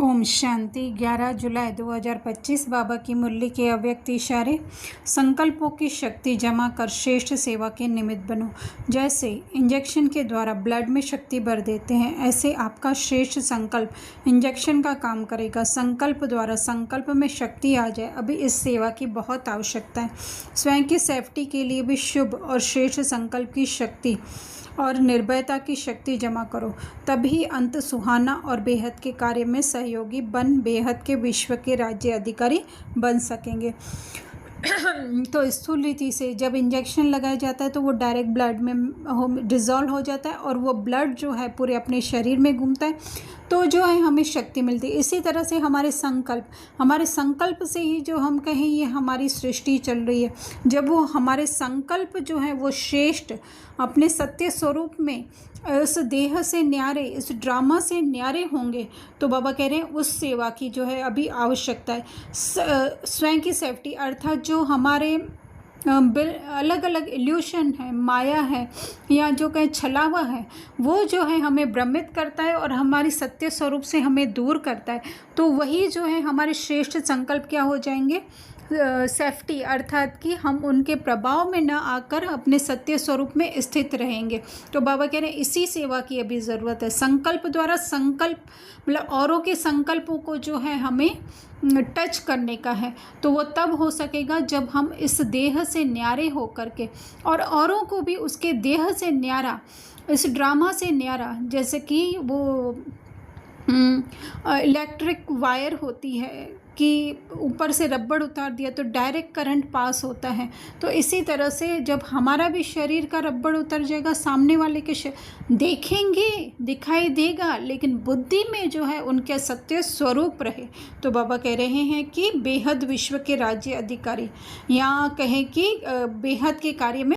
ओम शांति। 11 जुलाई 2025 बाबा की मुरली के अव्यक्त इशारे। संकल्पों की शक्ति जमा कर श्रेष्ठ सेवा के निमित्त बनो। जैसे इंजेक्शन के द्वारा ब्लड में शक्ति भर देते हैं, ऐसे आपका श्रेष्ठ संकल्प इंजेक्शन का काम करेगा। संकल्प द्वारा संकल्प में शक्ति आ जाए। अभी इस सेवा की बहुत आवश्यकता है। स्वयं की सेफ्टी के लिए भी शुभ और श्रेष्ठ संकल्प की शक्ति और निर्भयता की शक्ति जमा करो, तभी अंत सुहाना और बेहद के कार्य में सहयोगी बन बेहद के विश्व के राज्य अधिकारी बन सकेंगे। तो स्थूल रीति से जब इंजेक्शन लगाया जाता है तो वो डायरेक्ट ब्लड में डिज़ोल्व हो जाता है और वो ब्लड जो है पूरे अपने शरीर में घूमता है, तो जो है हमें शक्ति मिलती है। इसी तरह से हमारे संकल्प से ही जो हम कहें ये हमारी सृष्टि चल रही है। जब वो हमारे संकल्प जो है वो श्रेष्ठ अपने सत्य स्वरूप में इस देह से न्यारे, इस ड्रामा से न्यारे होंगे, तो बाबा कह रहे हैं उस सेवा की जो है अभी आवश्यकता है। स्वयं की सेफ्टी अर्थात जो हमारे अलग अलग इल्यूशन है, माया है या जो कहें छलावा है, वो जो है हमें भ्रमित करता है और हमारी सत्य स्वरूप से हमें दूर करता है। तो वही जो है हमारे श्रेष्ठ संकल्प क्या हो जाएंगे, सेफ्टी, अर्थात कि हम उनके प्रभाव में न आकर अपने सत्य स्वरूप में स्थित रहेंगे। तो बाबा कह रहे हैं इसी सेवा की अभी ज़रूरत है। संकल्प द्वारा संकल्प मतलब औरों के संकल्पों को जो है हमें टच करने का है, तो वो तब हो सकेगा जब हम इस देह से न्यारे हो करके और औरों को भी उसके देह से न्यारा, इस ड्रामा से न्यारा, जैसे कि वो इलेक्ट्रिक वायर होती है कि ऊपर से रबड़ उतार दिया तो डायरेक्ट करंट पास होता है। तो इसी तरह से जब हमारा भी शरीर का रबड़ उतर जाएगा, सामने वाले के देखेंगे, दिखाई देगा, लेकिन बुद्धि में जो है उनके सत्य स्वरूप रहे। तो बाबा कह रहे हैं कि बेहद विश्व के राज्य अधिकारी, या कहें कि बेहद के कार्य में